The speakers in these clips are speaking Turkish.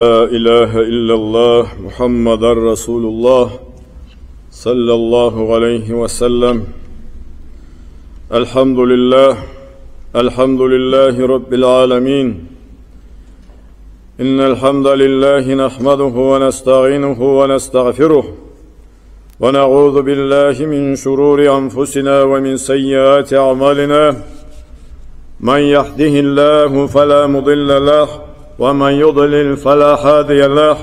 لا إله إلا الله محمد رسول الله صلى الله عليه وسلم. الحمد لله رب العالمين. إن الحمد لله نحمده ونستعينه ونستغفره ونعوذ بالله من شرور أنفسنا ومن سيئات أعمالنا. من يهده الله فلا مضل له ومن يضلل فلا هادي له،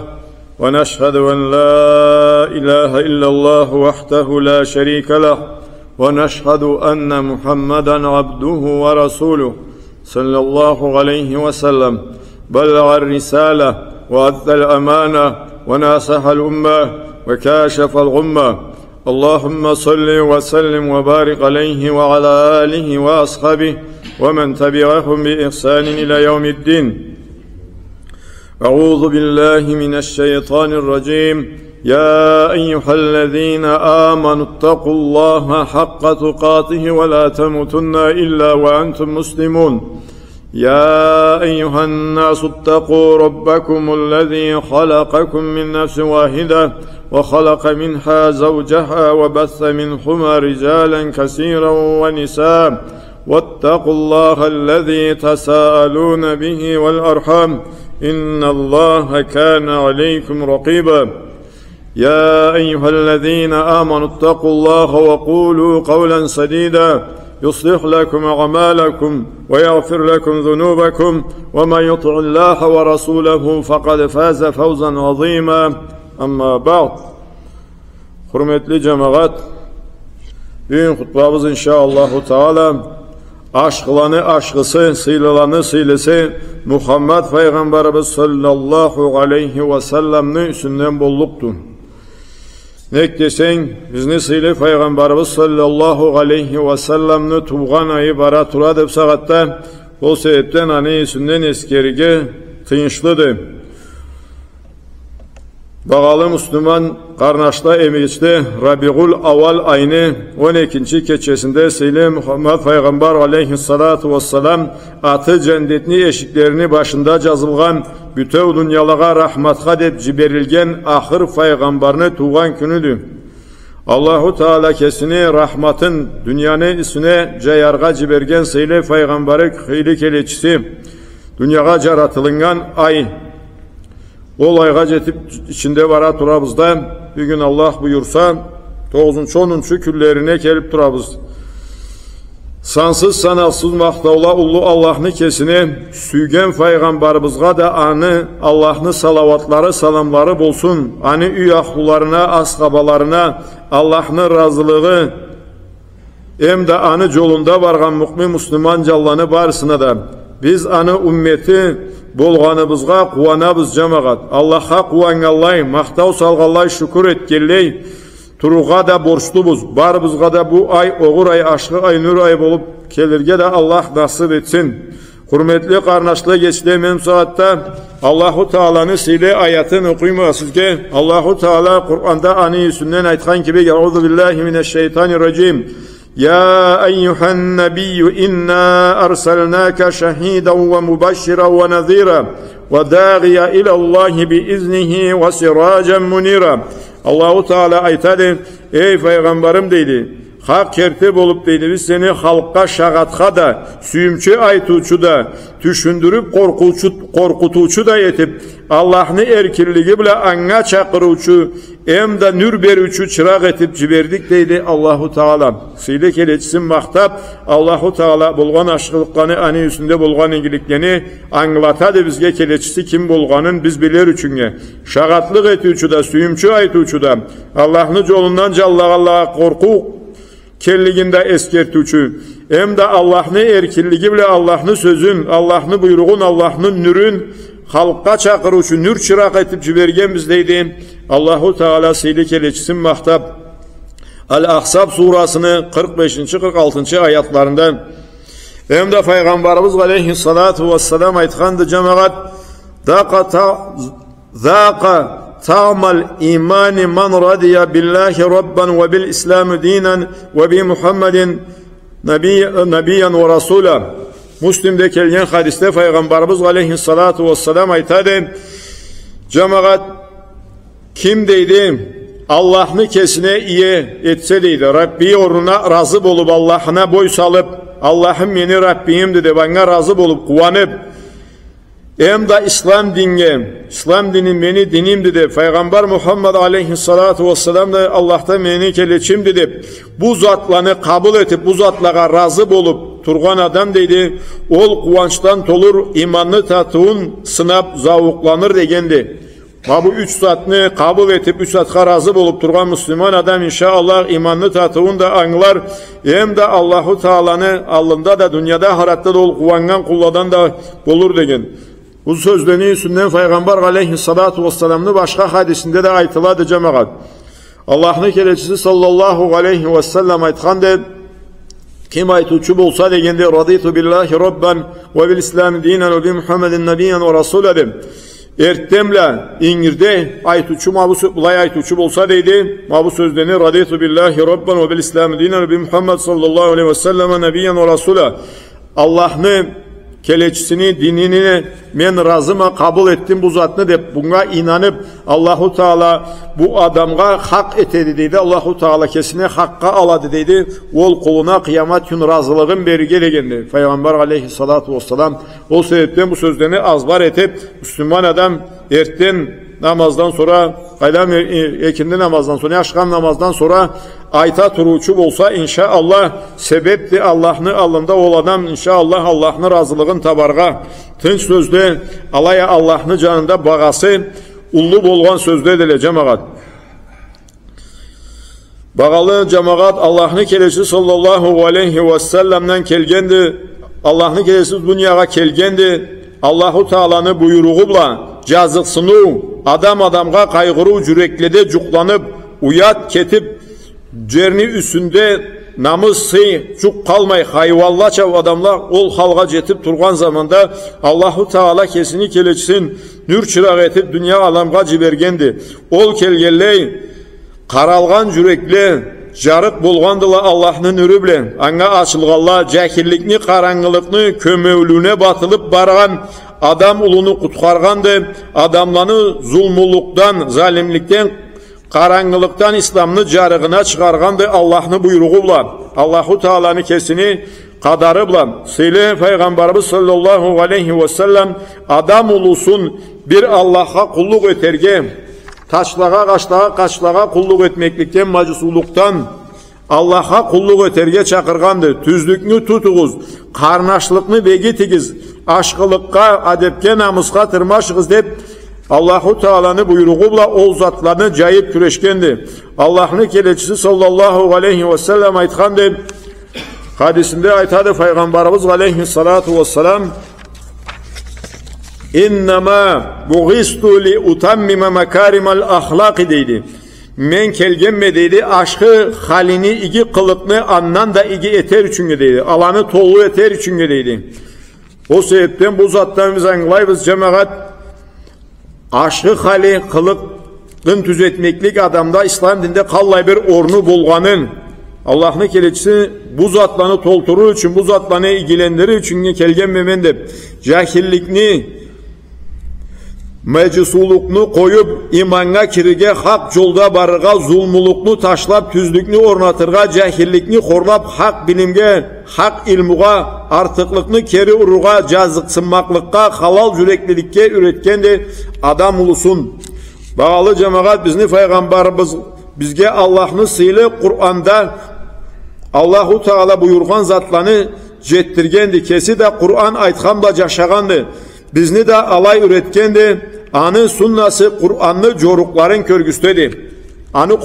ونشهد أن لا إله إلا الله وحده لا شريك له، ونشهد أن محمدا عبده ورسوله صلى الله عليه وسلم. بلغ الرسالة وأدى الأمانة وناصح الأمة وكاشف الغمة. اللهم صل وسلم وبارك عليه وعلى آله وأصحابه ومن تبعهم بإحسان إلى يوم الدين. أعوذ بالله من الشيطان الرجيم. يا أيها الذين آمنوا اتقوا الله حق تقاته ولا تموتن إلا وأنتم مسلمون. يا أيها الناس اتقوا ربكم الذي خلقكم من نفس واحدة وخلق منها زوجها وبث منهما رجالا كثيرا ونساء، واتقوا الله الذي تساءلون به والأرحام إن الله كان عليكم رقيبا. يا أيها الذين آمنوا اتقوا الله وقولوا قولا سديدا يصلح لكم أعمالكم ويغفر لكم ذنوبكم، ومن يطع الله ورسوله فقد فاز فوزا عظيما. أما بعد. Hürmetli cemaat, bugün hutbamız inşallah Teala aşkılanı aşkısı, sıylılanı sıylısı Muhammed Peygamberimiz sallallahu aleyhi ve sellem'nin üstünden bolluktu. Ne desen bizni sıylı Peygamberimiz sallallahu aleyhi ve sellem'nin tuğan ayı bara turadıp sağatta o sebepten hani üstünden eskerige tınçlıdı. Bağalı Müslüman karnaşta emeğiçte Rabiul Aval ayını 12. keçesinde Seyyid Muhammed Peygamber aleyhissalatu vesselam atı cennetini eşiklerini başında yazılgan bütün dünyalığa rahmat edip ciberilgen ahir peygamberini tuğan günüdür. Allahu Teala kesini rahmatın dünyanın üstüne cayarga cibergen Seyyid Peygamberi hıylik elçisi dünyaya yaratılıngan ay. O ayga jetip içinde vara turabızda bir gün Allah buyursa 9-10 küllerine kelip turabız. Sansız sanatsız mahtavla ulu Allah'ını kesine süygen peygamberimizga da anı Allah'ını salavatları salamları bolsun. Anı üy ahlularına ashabalarına Allah'ını razılığı hem de anı yolunda vargan mümin Müslüman callanı barısına da biz anı ümmeti bolğanımızga kuvanabız cemaat. Allah'a kuvanallay, mahtav salgallay, şükür etkelley, turuğa da borçlubuz. Barımızga da bu ay, oğur ay, aşkı ay, nur ay bolup kelirge de Allah nasip etsin. Hürmetli karnaşlı geçtiğim saatte Allahu Teala'nın sile ayetini okuyma sizge. Allahu Teala Kur'an'da ani yüzünden aytkan gibi Euzu billahi mineşşeytanirracim. يا أيها النبي إنا أرسلناك شهيدا ومبشرا ونذيرا وداعيا إلى الله بإذنه وسراجا منيرا. Allahu Teala aytadı, ey peygamberim deydi, hak kertip olup deydi, biz seni halka şagatha da, süyümçü aytuçu da, düşündürüp korkutuçu da yetip, Allah'ını erkirliği bile anğa çakırıçu, hem de nür berüçü çırak etip ciberdik deydi Allahu Teala. Silik elçisin mahtap, Allahu Teala bulgan aşkılıklarını, ani üstünde bulgan ilgiliklerini anglatadı bizge keleçisi kim bulganın biz bilir üçünge. Şagatlık etüçü da, süyümçü aytuçu da, Allah'ını yolundan Allah'a korku kelliğinde eskertüçü, hem de Allah'ını erkirliği bile Allah'ını sözün, Allah'ını buyruğun, Allah'ını nürün, halka çakırıçı, nür çırak etip cibergen bizdeydi. Allahu Teala silik elçisin mahtap. Al-Ahzab surasını 45-46 ayatlarında hem de Peygamberimiz aleyhissalatu vesselam aytkandı cemaat Zâka ta'mal imani man radiya billahi rabban ve bil islami dinen ve bi Muhammedin nebiyen ve rasulah. Müslim'de kelgen hadiste Peygamberimiz aleyhissalatu vesselam aytadı Cemaat kim deydi? Allah'ını kesine iyi etse deydi. Rabbi uğruna razı bolup Allah'ına boy salıp Allah'ım beni Rabbim dedi. Bana razı bolup kuvanıp hem de İslam dinin beni dinim dedi. Peygamber Muhammed aleyhissalatu vesselam da Allah'tan beni keleçim dedi. Bu zatlarını kabul etip bu zatlara razı bolup turgan adam deydi. Ol kuvançtan tolur imanlı tatığın sınap zavuklanır degendi. Bu üç zatını kabul etip üç zatka razı bolup turgan Müslüman adam inşallah imanlı tatığın da anlar. Hem de Allahu Teala'nı alında da dünyada haratta da ol kuvangan kulladan da bulur degen. Bu sözlerini üstünden Peygamber aleyhissalatu vesselam'ın başka hadisinde de aytıladı cemaat. Allah'ın kelechisi sallallahu aleyhi ve sellem aytkandı. Kim aytuçu bolsa degende raditu billahi rabban ve bil islam dinen ve bi Muhammedin nebiyyen ve rasuledim. Ertemle İngirde aytuçu bulay aytuçu bolsa deydi. Bu sözlerini raditu billahi rabban ve bil islam dinen ve bi Muhammed sallallahu aleyhi ve sellem nebiyyen ve rasule. Allah'ın keleçisini, dinini men razıma kabul ettim bu zatını deyip buna inanıp Allahu Teala bu adamga hak etedi deydi. Allahu Teala kesine hakka aladı deydi. Ol koluna kıyamet gün razılığın berige degendi. Peygamber aleyhissalatu vesselam o sebepten bu sözlerini azbar etip Müslüman adam erten namazdan sonra ekindi namazdan sonra yaşkan namazdan sonra ayta turuçu olsa inşallah sebepti Allah'ın alında ol adam inşallah Allah'ın razılığın tabarga tınç sözde alaya Allah'ın canında bağası ullu bolgan sözde dele cemaat. Bağalı cemaat Allah'ın kelesi sallallahu aleyhi ve sellem'den kelgendi. Allah'ın kelesi dünyaya kelgendi. Allahu Teala'nı buyruğuyla cazıksını adam adamga kaygırı yüreklede cuklanıp uyat ketip cerni üstünde namısı cuk kalmay hayvallaça adamlar ol halga jetip turgan zamanda Allahu Teala kesini keleçsin nür çırak etip dünya alamga cibergendi. Ol kelgelley karalgan yürekle jarık bolgandıla Allah'ın nürü bilen anga açılganla cahillikni karangılıkni kömövlüğüne batılıp bargan adam ulunu kutkargandı. Adamlarını zulmuluktan, zalimlikten, karangılıktan İslam'ını carığına çıkargandı. Allah'ın buyruğuyla, Allahu Teala'nın kesini kadarıbla. Söyle Peygamberimiz sallallahu aleyhi ve sellem adam ulusun bir Allah'a kulluk eterge, taşlağa kaçlağa kulluk etmeklikten, macusuluktan, Allah'a kulluk eterge çakırgandı. Tüzlüknü tutuguz, karnaşlıkını begitigiz, aşkılıkka, adepke, namuska tırmaşığız deyip Allahu Teala'nın buyruğuyla o zatlarını cayıp küreşkendi. Allah'ın keleçisi sallallahu aleyhi ve sellem aytkandı. Hadisinde aytadı Peygamberimiz aleyhissalatu vesselam İnnemâ buğistu li utammime mekârimel ahlâki deydi. Men kelgemme deydi aşkı halini igi kılıkını andan da igi eter üçünge deydi. Alanı tolu eter üçünge deydi. O sebepten bu zattan biz anlayız cemaat aşkı hali kılıkın düzetmeklik adamda İslam dinde kallay bir ornu bulganın Allah'ın keleçisi bu zatlarını tolturur için bu zatlarını ilgilendirir için kelgemme de cahillikni meclisuluknu koyup imanga kirige hak yolda barıga zulmuluknu taşlap tüzlüknü ornatırga cahillikni korlap hak bilimge hak ilmuga artıklıkны keri uruga cazıksınmaklıkka halal yüreklilikке üretken de adam ulusun. Bağlı cemaat bizni Peygamberimiz bizge Allah'ın sıylı Kur'an'da Allahu Teala buyurgan zatlarını jettirgendi. Kesi de Kur'an aytkamda yaşagandı. Bizni de alay üretkendi. Anı sunnası Kur'an'lı corukların körgüstedi. Anı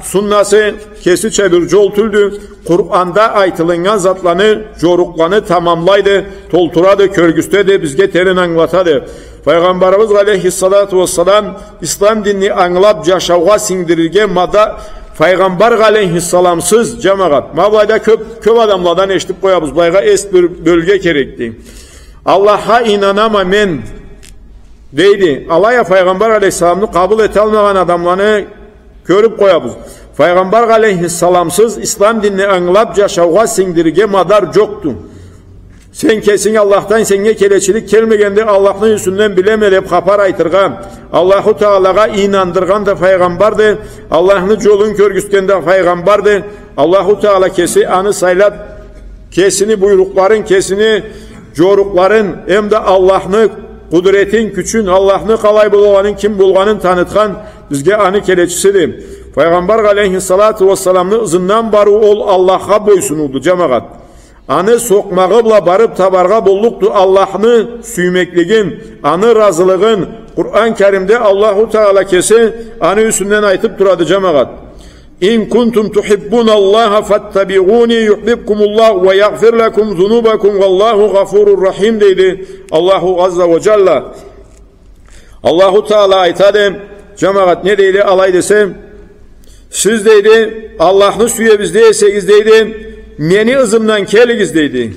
sunnası kesi çevir joltüldü. Kur'an'da aytılıngan zatlarını coruklarını tamamlaydı. Tolturadı, körgüstedi. Bizge terin anlatadı. Peygamberimiz aleyhissalatu vesselam İslam dinini anlap yaşavga sindirirge mada Peygamber aleyhissalamsız cemaat. Mavlayda köp adamlardan eşitip koyabız. Bayga est bir bölge gerekti. Allah'a inanama men deydi. Alaya Peygamber aleyhissalamını kabul et almayan adamlarını görüp koyabız. Peygamber aleyhissalamsız İslam dinini anlap yaşavga sindirge madar yoktu. Sen kesin Allah'tan senge keleçilik kelmegende Allah'ın yüzünden bilemelep kapar aytırga. Allahu Teala'ga inandırgan da peygamberdi. Allah'ını yolun körgüsken de peygamberdi. Allahu Teala kesi anı saylap kesini buyrukların kesini jorukların hem de Allah'ını kudretin küçün Allah'ını kalay bulganın kim bulganın tanıtkan bizge anı keleçisidir. Peygamber aleyhissalatu vesselam'ın ızından barı ol Allah'a boysunuldu cemaat. Anı sokmağıbla barıp tabarga bolluktu Allah'ını süymekligin, anı razılığın, Kur'an-ı Kerim'de Allahu Teala kesi anı üstünden aytıp duradı cemaat. İn kuntum tuhibbunallaha fattabi'uni yuhibbukumullah ve yaghfir lekum zunubakum vallahu gafurur rahim dedi Allahu azza ve celle. Allahu Teala aytadı cemaat ne deydi alay desem siz deydi Allah'ını süyebiz deyesegiz deydi meni ızımdan keligiz deydi.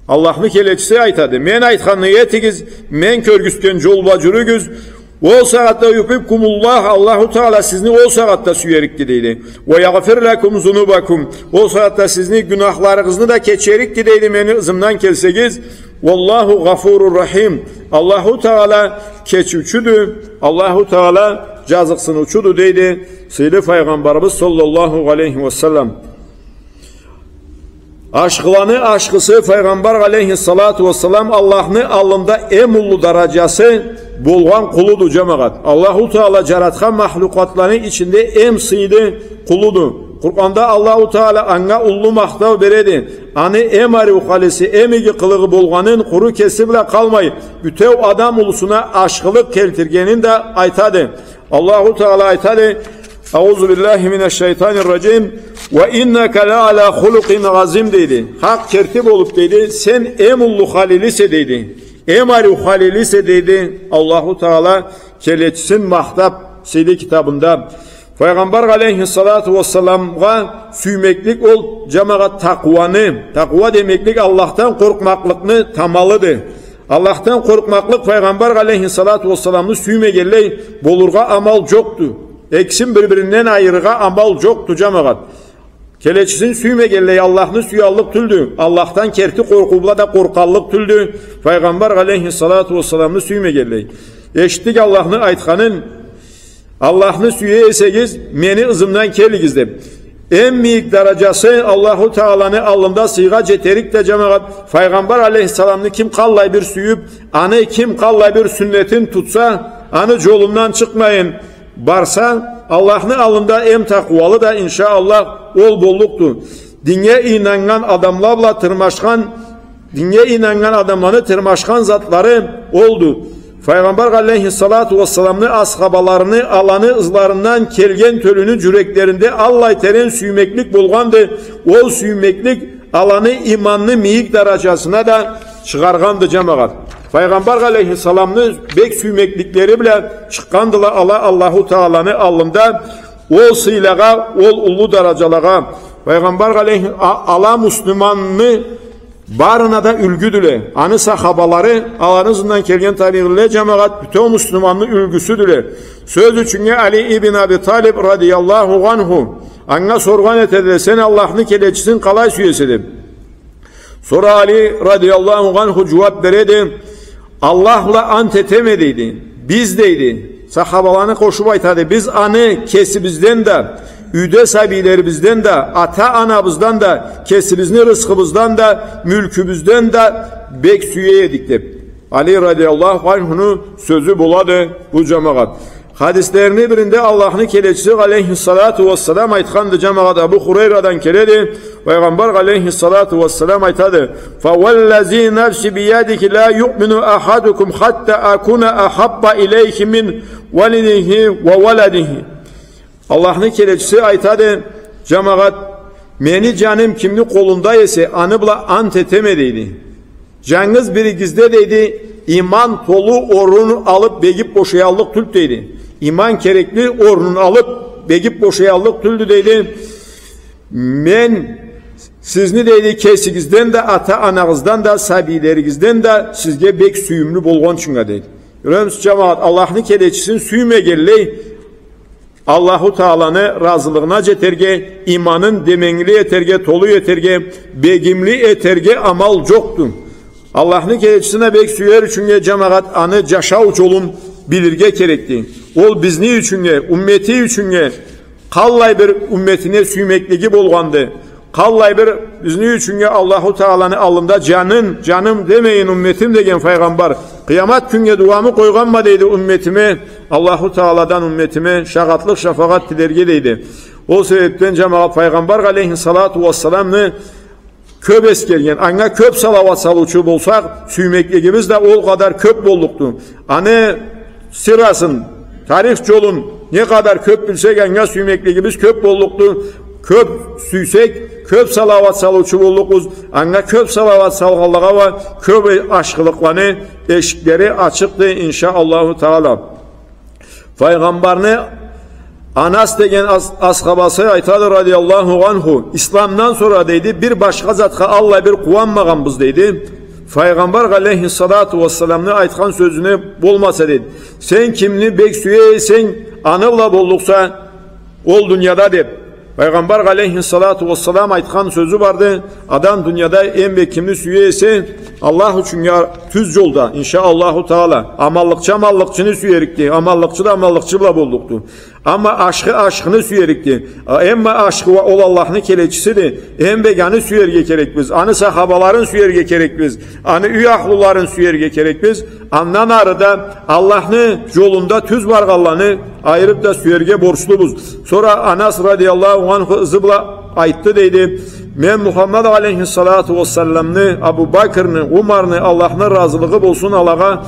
Allah'ını keleçisi aytadı. Men aytkanını yetigiz, men körgüsken jolba jürügüz. O saatte yuhibbukumullah Allahu Teala sizni o saatte süyerikti deydi. Ve yaghfir lekum zunubakum. O saatte sizni günahlarınızı da keçerikti deydi meni ızımdan kelsegiz. Vallahu gafurur rahim. Allahu Teala keçüçüdü. Allahu Teala cazıksın uçudu deydi. Seyyid Peygamberimiz sallallahu aleyhi ve sellem. Aşkılanı aşkısı Peygamber aleyhissalatu vesselam Allah'ın alında en ulu derecesi bulgan kuludu cemaat. Allahu Teala jaratkan mahlukatların içinde en sıydı kuludu. Kur'an'da Allahu Teala anna ulu maktav beredi. Anı emari ukalisi emigi kılığı bulganın kuru kesibile kalmayı. Bütev adam ulusuna aşkılık keltirgenin de aytadı. Allahu Teala aytadı. Euzubillahimineşşeytanirracim ve inneke la ala hulukin azim dedi. Hak kertip olup dedi. Sen emullu halilise dedi. Emari halilise dedi. Allahu Teala keleçsin mahtap seydi kitabında. Peygamber aleyhissalatu vesselam'a süymeklik ol cemaat takvanı. Takva demeklik Allah'tan korkmaklıkını tamalıdır. Allah'tan korkmaklık Peygamber aleyhissalatu vesselam'ı süymegelley bolurga amal çoktu. Eksim birbirinden ayırığa amal çoktu cemaat. Keleçisin süymegelley Allah'ını süyallık tüldü. Allah'tan kerti korkubla da korkallık tüldü. Peygamber aleyhissalatu vesselam'ı süymegelley. Eşittik Allah'ını aytkanın Allah'ını süyeyesegiz meni ızımdan keligizde. En büyük derecesi Allahu Teala'nın alında sıyga ceterik de cemaat. Peygamber aleyhisselam'ını kim kallay bir süyüp anı kim kallay bir sünnetin tutsa anı yolundan çıkmayın. Barsa Allah'ın alında em takvalı da inşallah ol bolluktu. Dinye inanan adamlarla tırmaşkan, dinye inanan adamlarını tırmaşkan zatları oldu. Peygamber aleyhissalatu vesselam'ın ashabalarını alanı ızlarından kelgen tölünü cüreklerinde Allah teren süymeklik bulgandı. O süymeklik alanı imanlı miyik derecesine da çıkargandı cemaat. Peygamber aleyhisselam'ın bek süymeklikleri bile çıkandılar Allahu Teala'nın alında o sıylağa, o ulu derecelağa. Peygamber ala Müslümanını barına da ülgüdüler. Anı sahabaları alanızından kelgen tarihliler cemaat bütün Müslümanlı ülgüsüdüler. Söz üçüne Ali ibn Abi Talib radıyallahu anhu anna sorgan etedi sen Allah'ını keleçisin kalay süyesidir. Sonra Ali radıyallahu anhu cevap veredi. Allah'la ant etemediydi. Bizdeydi. Sahabalarına koşup aytadı. Biz anı kesibizden de, üde sabilerimizden de, ata anabızdan da, kesibizini rızkımızdan da, mülkümüzden de bek süyeyedik de. Ali radıyallahu anh'unu sözü buladı bu cemaat. Hadislerini birinde Allah'ın keleçisi aleyhissalatu vesselam aytkandı cemaat Ebu Hureyra'dan keledi. Peygamber aleyhissalatu vesselam aytadı. فَوَالَّذ۪ي نَفْسِ بِيَدِكِ لَا يُؤْمِنُ أَحَدُكُمْ حَتَّى أَكُونَ أَحَبَّ إِلَيْهِ مِنْ وَلِدِهِ وَوَلَدِهِ Allah'ın keleçisi aytadı cemaat meni canım kimli kolunda ise anıbla ant etemediydi. Canınız biri gizde deydi. İman tolu orunu alıp begip boşayallık tült deydi. İman kerekli orunu alıp begip boşayallık tüldü deydi. Men sizni deydi kesigizden de ata anağızdan da sabileringizden de sizge bek süyümlü bolğan çınga deydi. Görüyorsunuz cemaat Allah'ın keleçisin süyüme gelley Allahu Teala'nı razılığına ceterge, imanın demenli yeterge, tolu yeterge, begimli yeterge amal çoktu. Allah'ın elçisine bek süyer üçünge cemaat anı caşavuç olun bilirge gerekti. Ol bizni üçünge, ümmeti üçünge kallay bir ümmetine suymekligi bolgandı. Kallay bir bizni üçünge Allahu Teala'nın alında canım demeyin ümmetim degen peygamber. Kıyamet günge duamı koyganma deydi ümmetime. Allahu Teala'dan ümmetime şagatlık şafakat dilerge deydi. O sebepten cemaat peygamber aleyhissalatu vesselam'ını köp eskergen, anga köp salavat saluçu bolsak, süymekligimiz de ol kadar köp bolluktu. Anı sırasın, tarih yolun ne kadar köp bilsek anga süymekligimiz köp bolluktu. Köp süysek, köp salavat saluçu bollukuz. Anga köp salavat salgalığa ve köp aşkılıklarını eşikleri açıktı inşaallahu Teala. Peygamberini Anas degen ashabası aytadı radiyallahu anhu İslam'dan sonra deydi bir başka zatka Allah bir kuvanmağanbız deydi. Peygamber aleyhissalatu vesselam'ını aytkan sözünü bolmasa deydi. Sen kimni bek süye sen anıvla bolluksa ol dünyada deyip. Peygamber aleyhissalatu vesselam aytkan sözü vardı. Adam dünyada en bek kimni süye ise Allah için ya tüz yolda inşaallahu Teala amallıkçı amallıkçını süyerikti. Amallıkçı da amallıkçıyla bolluktu. Ama aşkını süyerikti. Ama aşkı ol Allah'ın keleçisidir. Hem beganı süyerge gerek biz. Anı sahabaların süyerge gerek biz. Anı üyahluların süyerge gerek biz. Andan arada Allah'ın yolunda tüz vargallanı ayırıp da süyerge borçluyuz. Sonra Anas radıyallahu anh zıbla ayıttı deydi. Men Muhammed aleyhissalatu vesselam'ını, Abu Bakır'ını, Umar'ını Allah'ın razılığı bolsun Allah'a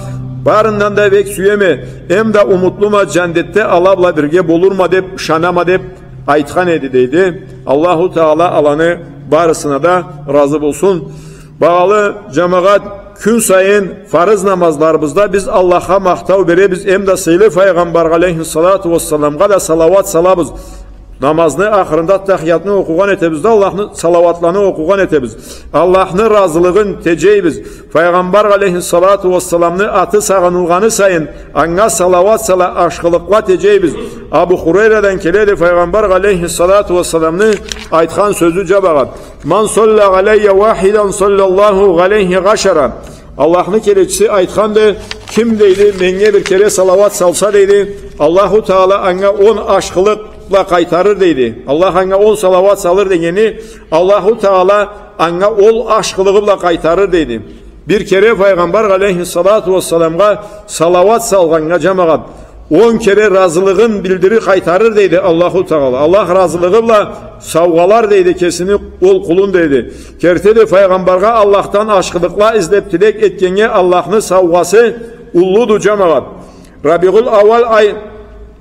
barından da bek süyeme hem de umutluma cennette Allah'la birge bolurma dep şanama dep aytkan edi deydi. Allahu Teala alanı barısına da razı bolsun. Bağlı cemaat gün sayın farız namazlarımızda biz Allah'a mahtav berebiz hem de sayılı Peygamber aleyhissalatu vesselam'a da salavat salabız. Namazını ahırında tahiyyatını okugan etebiz de Allah'ın salavatlarını okugan etebiz. Allah'ın razılığın teceyibiz. Peygamber aleyhissalatu vesselam'ını atı sağınılganı sayın. Anna salavat sala aşkılıkla teceyibiz. Abu Hureyre'den keledi Peygamber aleyhissalatu vesselam'ını aytkan sözü cebagat. Man salla aleyye vahiden sallallahu aleyhi gaşara. Allah'ın kereçisi aytkandı. Kim deydi? Menge bir kere salavat salsa deydi. Allahu Teala anna 10 aşkılıkla kaytarır deydi. Allah anna 10 salavat salır degeni Allahu Teala anna ol aşkılığıyla kaytarır deydi. Bir kere Peygamber aleyhissalatu vesselam'a salavat salganga cemaat 10 kere razılığın bildiri kaytarır deydi Allahu Teala. Allah razılığıyla savgalar deydi kesini ol kulun deydi. Kertede Peygamber'e Allah'tan aşkılıkla izlep dilek etkenge Allah'ın savgası ulludu cemaat. Rabiul Avval ay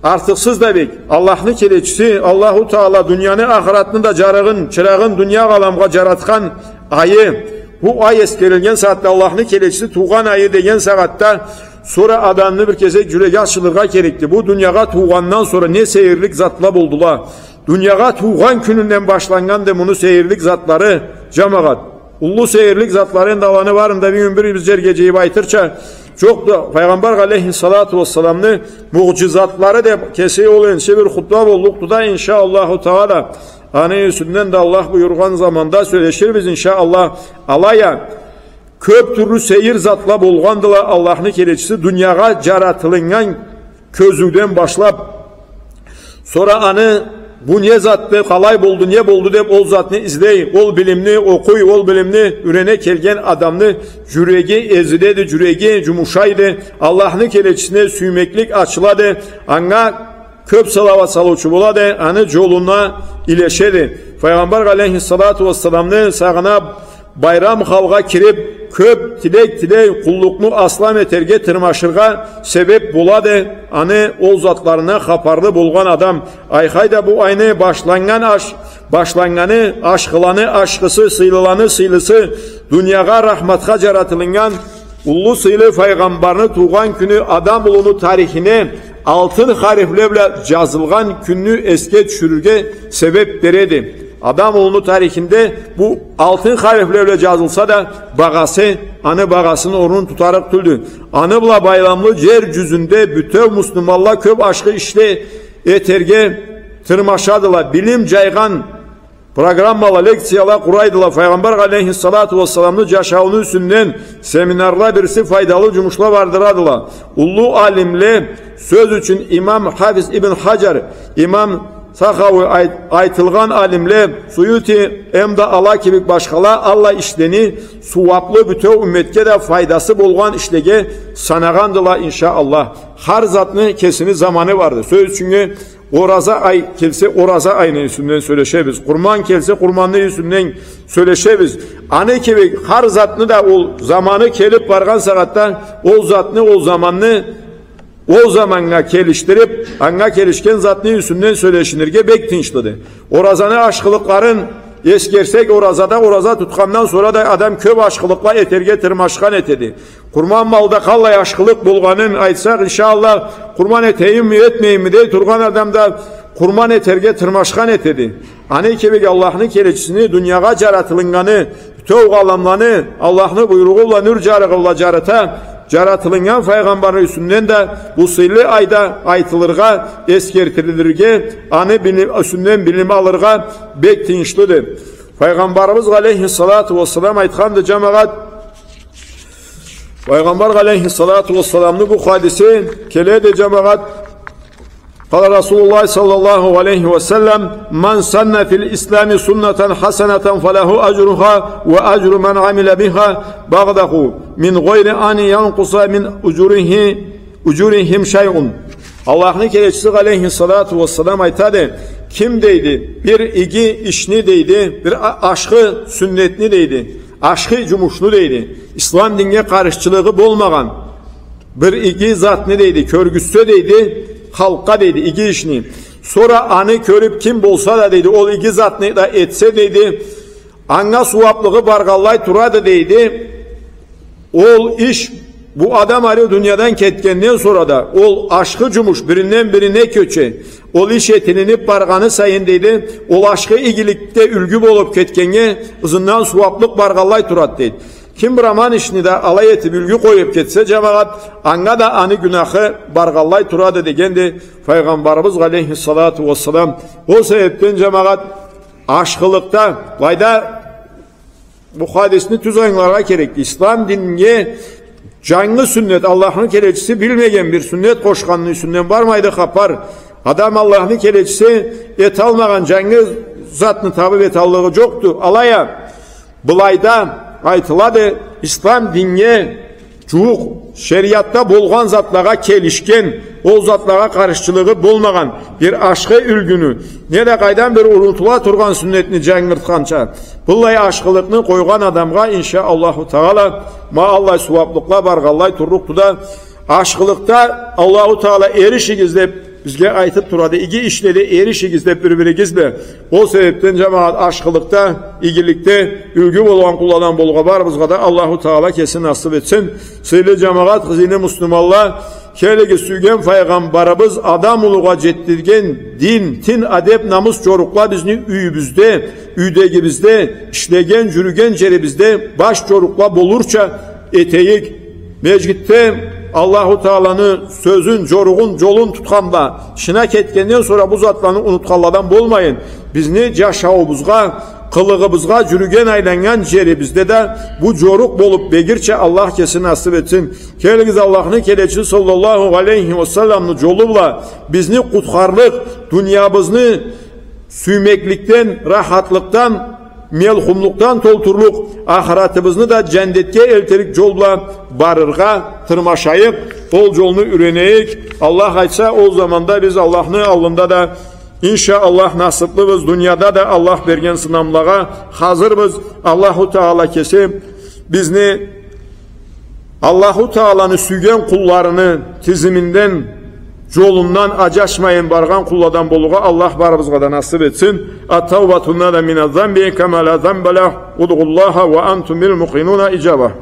artıksız da bek. Allah'ın keleçisi Allahu Teala dünyanın ahiretini de çırağın dünya alamga jaratkan ayı. Bu ay eskerilgen saatte Allah'ın keleçisi tuğan ayı degen saatte sonra adamını bir kese cürege açılırga gerekti. Bu dünyaya tuğandan sonra ne seyirlik zatla buldular. Dünyaya tuğan gününden başlangan da bunu seyirlik zatları cemaat. Ullu seyirlik zatların davanı varında bir gün bir geceyi baytırça çok da Peygamber aleyhissalatu vesselam'ını mucizatları da keseyi olan bir hutba bolluktu da inşaallahu Teala anı yüzünden de Allah buyurgan zamanda söyleşir biz inşallah alaya köp türlü seyir zatla bolgandılar Allah'ın keleçisi dünyaya jaratılıngan közüden başlap sonra anı bu ne zat be kalay boldu ne boldu dep ol zatını izley ol bilimni okuy ol bilimni ürene kelgen adamını jürege eziledi jürege cumuşaydı Allah'ın keleçisine süymeklik açıladı anna köp salavat saluçu buladı anı yoluna ileşedi Peygamber aleyhissalatu vesselam'ını sağına bayram halga kirip köp tilek kulluknu aslam eterge tırmaşırga sebep buladı anı ol zatlarına haparlı bulgan adam ayhayda bu aynı başlanganı aşkılanı aşkısı sıylılanı sıylısı dünyaya rahmatka jaratılıngan ullu sıylı peygamberini tuğan günü adam ulunu tarihine altın harflerle yazılgan gününü eske düşürürge sebep beredi. Adam oğlu tarihinde bu altın harflerle yazılsa da bağası, anı bağasını onun tutarak tüldü. Anıbla bayramlı yeryüzünde bütün Müslümanlar köp aşkı işte eterge tırmaşadılar. Bilim caygan programmalar, leksiyalar kuraydılar. Peygamber aleyhissalatu vesselam'ın yaşağının üstünden seminarlar birisi faydalı cumuşlar vardırdılar. Ulu alimle söz için İmam Hafiz İbn Hacer, İmam Sakavi aytılgan alimle Suyuti emda Allah gibi başkalar Allah işleni suvaplı bütün ümmetke de faydası bolgan işlege sanağandılar inşallah. Har zatını kesini zamanı vardı. Söz çünkü oraza ay kelse oraza ayının üstünden söyleşebiz. Kurban kelse kurmanlı üstünden söyleşebiz. Anı gibi har zatını da o zamanı kelip vargan saatta o zatını o zamanını o zamanla keliştirip anga kelişken zatını üstünden söyleşinirge bek tinçlidir. Orazanı aşkılıkların eskersek oraza tutkandan sonra da adam köp aşkılıkla eterge tırmaşkan etedi. Kurban malda kallay aşkılık bulganın aytsak inşallah kurban eteyim mi etmeyeyim mi diye turgan adam da kurban eterge tırmaşkan etedi. Hani ki Allah'ın keleçisini dünyaya caratılınganı tövg alamlanı Allah'ın buyruğuyla nür carıgılla carata caratılıngan peygamberin üstünden de bu sıylı ayda aytılırga eskertilirge anı üstünden bilimi alırga bek tinçlidir. Peygamberimiz aleyhissalatu vesselam aytkandı cemaat. Peygamber aleyhissalatu vesselam'ın bu hadisi kelede cemaat. Kala Resulullah sallallahu aleyhi ve sellem men sanne fil islami sunneten haseneten felehu ecruha ve ecru men amile biha bagdahu min gayri ani yankusa min ucurihim şey'un. Allah'ın kelechisi aleyhissalatu vesselam aytadı. Kim deydi? Bir igi işni deydi, bir aşkı sünnetni deydi, aşkı cumuşnu deydi. İslam dinge karışçılığı bolmagan bir igi zatni deydi, körgüsü deydi. Halka dedi iki işini. Sonra anı körüp kim bolsa da dedi ol iki zatını da etse dedi. Anga suvaplığı bargallay turadı dedi. Ol iş bu adam arı dünyadan ketkenden sonra da ol aşkı cumuş birinden birine köçe. Ol iş etinini barganı sayın dedi. Ol aşkı igilikte ülgü bolup ketkenge ızından suvaplık bargallay turat dedi. Kim Brahman işini de alay etip ülgü koyup ketse cemaat anga da anı günahı bargallay turadı degendi Peygamberimiz aleyhissalatu vesselam. O sebepten cemaat aşkılıkta vayda bu hadisini tüz ayınlara gerekti. İslam dinine canlı sünnet Allah'ın kelechisi bilmegen bir sünnet koşkanlığı üstünden varmaydı kapar. Adam Allah'ın kelechisi et almagan canlı zatını tabi et allığı yoktu. Alaya bulayda aytıladı İslam dinine cuğuk şeriatta bolgan zatlara kelişken o zatlara karışçılığı bolmagan bir aşkı ülgünü ne de kaydan bir ununtula turgan sünnetini cangırtkança bullay aşkılıkını koygan adamga inşaallahu Teala ma Allah suvaplıkla bargallay turruktu da aşkılıkta Allahu Teala erişigizde bizge aytıp turadı. İki işleri erişigizde birbirigizle. O sebepten cemaat aşkılıkta, igilikte, ülgü olan kullanan bolga var bizga da Allahu Teala kesin nasip etsin. Söyle cemaat kızını Müslümanlar kelegi süygen peygamberimiz adam uluğa jettirgen din, tin, adep, namus çorukla bizni üyübüzde, üydegibizde, işlegen, jürügen cerebizde baş çorukla bolurça eteyik, mecgitte Allahu Teala'nın sözün, coruğun, jolun tutkanda şına ketkenden sonra bu zatlarını unutkalladan bolmayın. Bizni yaşaubuzga, kılığımızga jürügen aylangan jerebizde de bu joruk bolup begirçe Allah kesin nasip etsin. Kelgiz Allah'ın keleçisi sallallahu aleyhi ve sellem'nin jolubla bizni kutkarlık, dünyamızını süymeklikten, rahatlıktan, melhumluktan tolturluk, ahiratımızını da cennetke elterik jolla barırga tırmaşayıp, ol jolunu üreneyik. Allah aytsa o zamanda biz Allah'ın alında da İnşallah nasıplıyız. Dünyada da Allah bergen sınamlağa hazırız. Allahu Teala kesip bizni Allahu Teala'nın süygen kullarını tiziminden yolundan acaşmayın bargan kulladan boluğa Allah barımızga da nasip etsin. At-tawbatuna da minez zambi kema la zambala ud'ullaha ve antum bil muqinuna icaba.